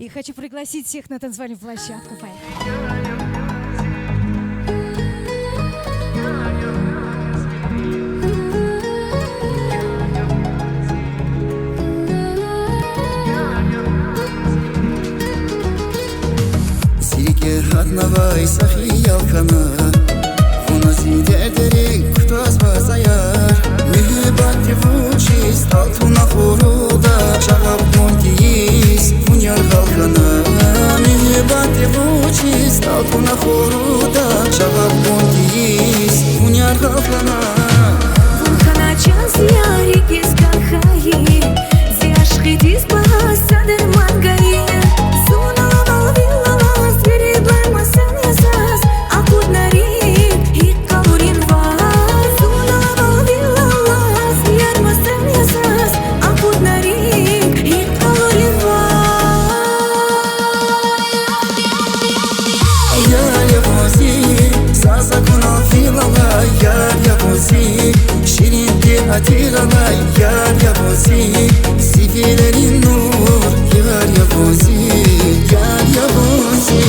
И хочу пригласить всех на танцевальную площадку. Поехали. Одного сахи ялкана Уноси дерек, кто спасает Мехбат его чист, алтуна хоруда Шагаб монтиис, уняр халкана Мехбат его чист, алтуна хоруда Шагаб монтиис, уняр халкана Вулкана час ярик из Ганхаи Зиашхидис бахасадер мангаи Atiralar yar yabozi Sivilerin nur yar yabozi Yar yabozi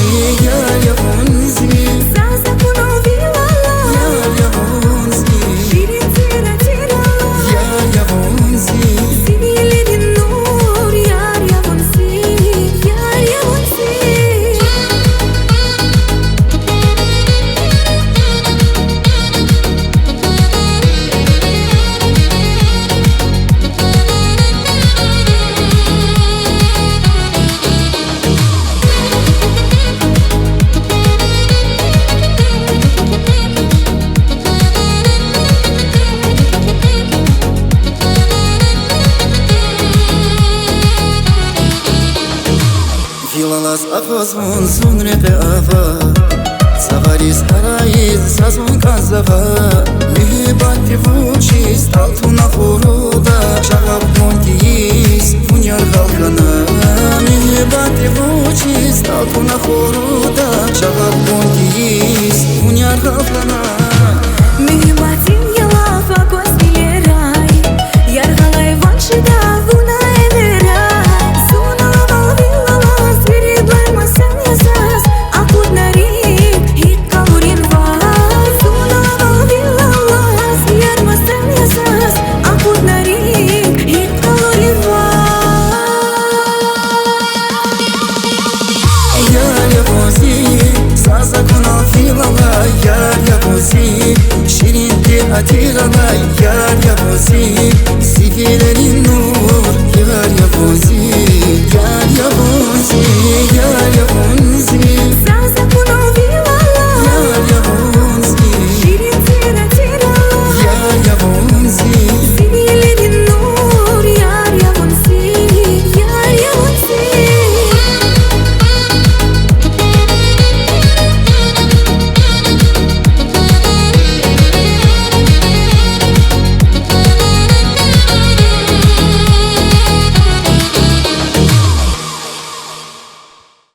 yar yabozi Zaza kuno vilala Yar yabozi Şirin tira tirala Yar yabozi Sivilerin nur yar yabozi Yar yabozi Filalas afosmun sunrete ava Savaris araiz sazmun kazava Mihbati vuchis altuna horuda Shagab montiis unyar halkana Mihbati vuchis altuna horuda Shagab montiis unyar halkana Mihbatin yalafa gosbilerai Yargalay vanshida vuna everai Atiralar yar yabozi Sivilerin nur yar yabozi Yar yabozi